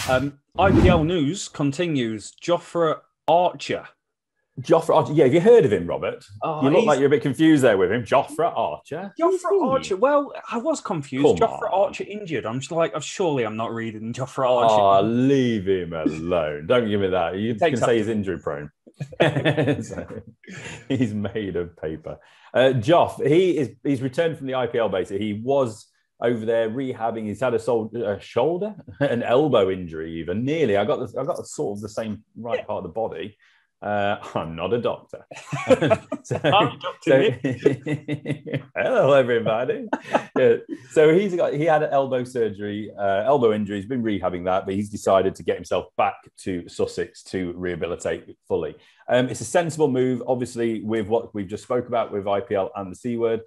IPL news continues. Jofra Archer. Jofra Archer. Yeah, have you heard of him, Robert? Oh, you look like you're a bit confused there with him. Jofra Archer. Jofra Archer. Well, I was confused. Come Jofra on. Archer injured. I'm just like, surely I'm not reading Jofra Archer. Oh, leave him alone. Don't give me that. You can say he's injury prone. So, he's made of paper. Joff, he's returned from the IPL basically. He was over there rehabbing. He's had a shoulder, an elbow injury even. Nearly. I got sort of the same right part of the body. I'm not a doctor. Hello, everybody. So he had an elbow surgery, elbow injury. He's been rehabbing that, but he's decided to get himself back to Sussex to rehabilitate fully. It's a sensible move, obviously, with what we've just spoke about with IPL and the C word.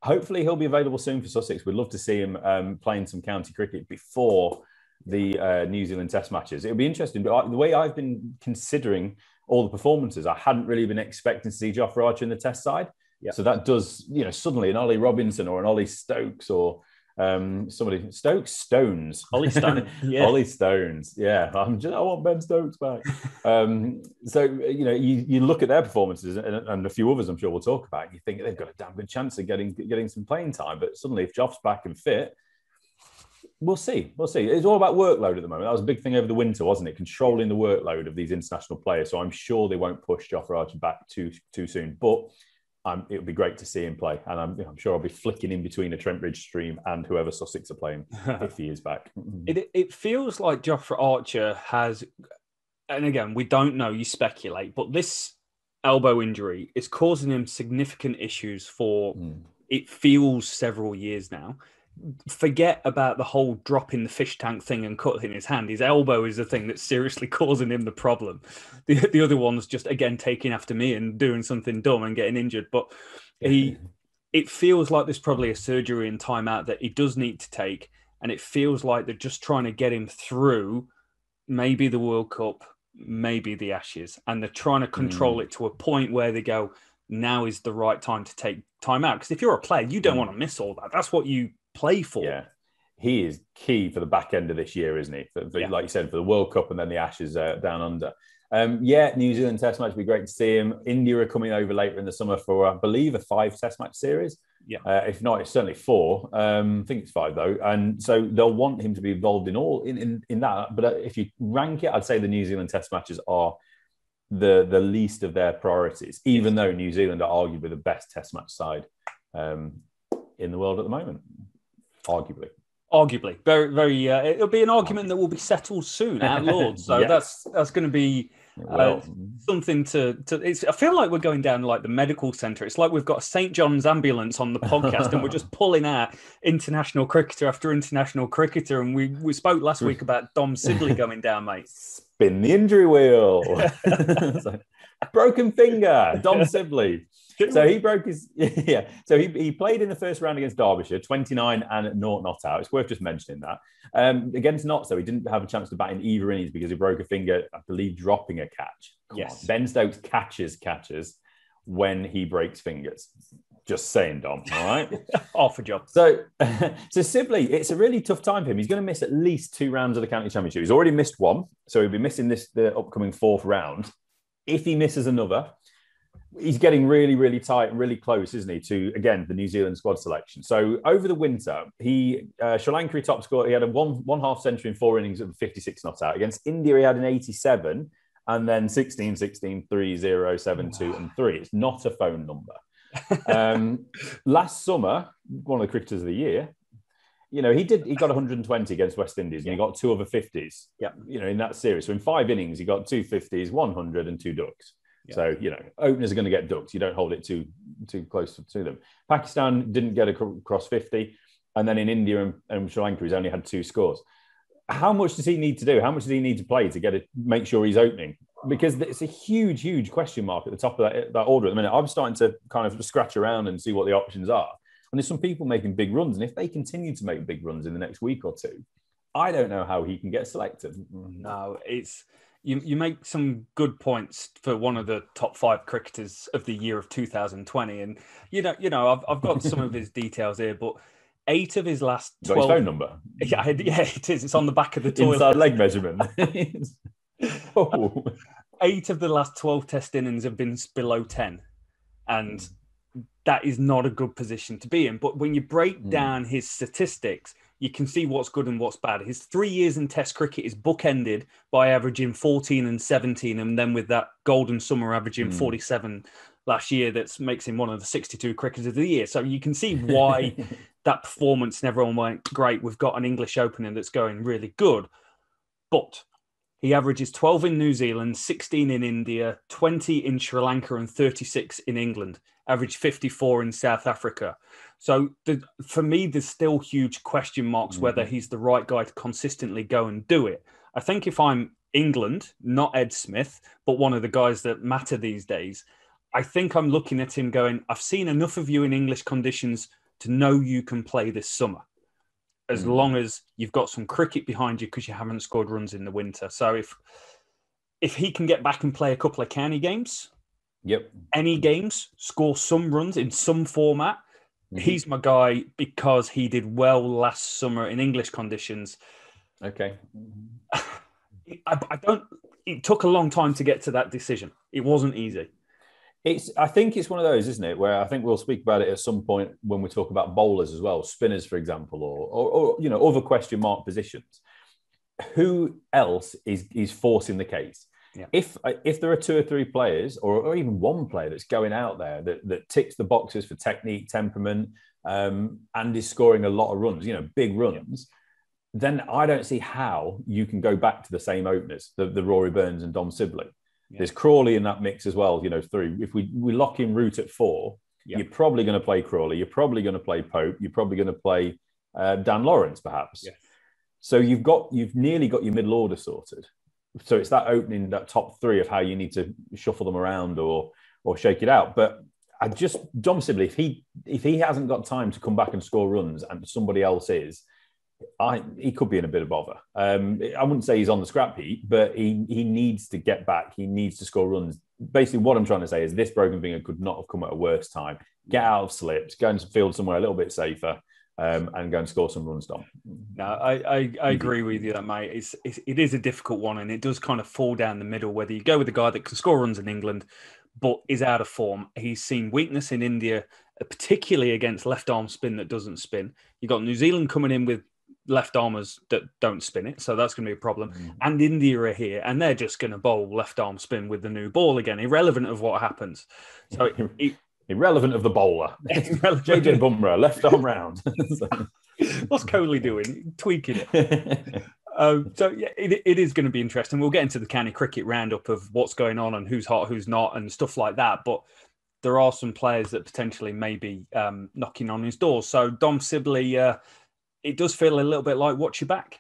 Hopefully, he'll be available soon for Sussex. We'd love to see him playing some county cricket before the New Zealand Test matches. It'll be interesting, but the way I've been considering all the performances, I hadn't really been expecting to see Jofra Archer in the Test side. Yeah. So that does, suddenly an Ollie Robinson or an Ollie Stokes or somebody Stones. Ollie Stone. Yeah. Ollie Stones. Yeah. I want Ben Stokes back. So you look at their performances and a few others I'm sure we'll talk about, and you think they've got a damn good chance of getting some playing time. But suddenly if Joff's back and fit, we'll see. It's all about workload at the moment. That was a big thing over the winter, wasn't it? Controlling the workload of these international players. So I'm sure they won't push Jofra Archer back too soon. But it would be great to see him play. And I'm sure I'll be flicking in between a Trent Bridge stream and whoever Sussex are playing if he is back. It feels like Jofra Archer has, and again, we don't know, you speculate, but this elbow injury is causing him significant issues for, it feels, several years now. Forget about the whole drop in the fish tank thing and cut in his hand. His elbow is the thing that's seriously causing him the problem. The other one's just, again, taking after me and doing something dumb and getting injured. But it feels like there's probably a surgery and timeout that he does need to take. And it feels like they're just trying to get him through maybe the World Cup, maybe the Ashes. And they're trying to control it to a point where they go, now is the right time to take time out. Because if you're a player, you don't want to miss all that. That's what you play for. Yeah, he is key for the back end of this year, isn't he? Like you said, for the World Cup and then the Ashes down under. New Zealand Test match would be great to see him. India are coming over later in the summer for, I believe, a 5 Test match series. Yeah, if not, it's certainly 4. I think it's 5 though, and so they'll want him to be involved in all in that. But if you rank it, I'd say the New Zealand Test matches are the least of their priorities, even though New Zealand are arguably the best Test match side in the world at the moment. Arguably, very, very. It'll be an argument that will be settled soon at Lords. So that's going to be something to. I feel like we're going down like the medical centre. It's like we've got a St John's ambulance on the podcast, and we're just pulling out international cricketer after international cricketer. And we spoke last week about Dom Sibley going down, mate. Spin the injury wheel. Broken finger, Dom Sibley. So he broke his So he played in the first round against Derbyshire, 29 and 0 not out. It's worth just mentioning that. Against Notts, though, he didn't have a chance to bat in either innings because he broke a finger, I believe, dropping a catch. Ben Stokes catches when he breaks fingers. Just saying, Dom. All right, off a job. So Sibley, it's a really tough time for him. He's going to miss at least 2 rounds of the county championship. He's already missed 1, so he'll be missing the upcoming 4th round. If he misses another, he's getting really, really tight and really close, isn't he, to, again, the New Zealand squad selection. So over the winter, Sri Lanka top scorer, he had a one half century in 4 innings of 56 not out. Against India, he had an 87 and then 16, 16, 3, 0, 7, 2 and 3. It's not a phone number. Last summer, one of the cricketers of the year, he got 120 against West Indies and he got 2 other 50s, in that series. So in 5 innings, he got 2 50s, 100 and 2 ducks. Yeah. So, openers are going to get ducks. You don't hold it too close to them. Pakistan didn't get across 50. And then in India and Sri Lanka, he's only had 2 scores. How much does he need to do? How much does he need to play to make sure he's opening? Because it's a huge, huge question mark at the top of that order at the minute. I'm starting to kind of scratch around and see what the options are. And there's some people making big runs. And if they continue to make big runs in the next week or 2, I don't know how he can get selected. No, it's... You make some good points for one of the top 5 cricketers of the year of 2020, and I've got some of his details here, but 8 of his last 12... Got his phone number? Yeah, it is. It's on the back of the toilet. Inside leg measurement. Oh. 8 of the last 12 test innings have been below 10. And that is not a good position to be in. But when you break down his statistics, you can see what's good and what's bad. His 3 years in Test cricket is bookended by averaging 14 and 17, and then with that golden summer averaging 47 last year, that makes him one of the 62 cricketers of the year. So you can see why that performance and everyone went, great, we've got an English opener that's going really good. But he averages 12 in New Zealand, 16 in India, 20 in Sri Lanka, and 36 in England. Averaged 54 in South Africa. So for me, there's still huge question marks whether he's the right guy to consistently go and do it. I think if I'm England, not Ed Smith, but one of the guys that matter these days, I think I'm looking at him going, I've seen enough of you in English conditions to know you can play this summer, as long as you've got some cricket behind you because you haven't scored runs in the winter. So if he can get back and play a couple of county games, any games, score some runs in some format, he's my guy because he did well last summer in English conditions. Okay. It took a long time to get to that decision. It wasn't easy. I think it's one of those, isn't it, where I think we'll speak about it at some point when we talk about bowlers as well, spinners, for example, or other question mark positions. Who else is forcing the case? Yeah. If there are 2 or 3 players, or even one player that's going out there that ticks the boxes for technique, temperament, and is scoring a lot of runs, big runs, then I don't see how you can go back to the same openers, the Rory Burns and Dom Sibley. Yeah. There's Crawley in that mix as well, 3. If we lock in Root at 4, you're probably going to play Crawley, you're probably going to play Pope, you're probably going to play Dan Lawrence, perhaps. Yeah. So you've nearly got your middle order sorted. So it's that opening, that top 3 of how you need to shuffle them around or shake it out. But Dom Sibley, if he hasn't got time to come back and score runs and somebody else is, he could be in a bit of bother. I wouldn't say he's on the scrap heap, but he needs to get back. He needs to score runs. Basically, what I'm trying to say is this broken finger could not have come at a worse time. Get out of slips, go and field somewhere a little bit safer. And go and score some runs, Dom. No, I agree with you, mate. It is a difficult one, and it does kind of fall down the middle. Whether you go with a guy that can score runs in England, but is out of form. He's seen weakness in India, particularly against left arm spin that doesn't spin. You've got New Zealand coming in with left armers that don't spin it, so that's going to be a problem. And India are here, and they're just going to bowl left arm spin with the new ball again, irrelevant of what happens. So irrelevant of the bowler. JJ Bumrah, left arm round. What's Kohli doing? Tweaking it. It is going to be interesting. We'll get into the county cricket roundup of what's going on and who's hot, who's not, and stuff like that. But there are some players that potentially may be knocking on his door. So Dom Sibley, it does feel a little bit like watch your back.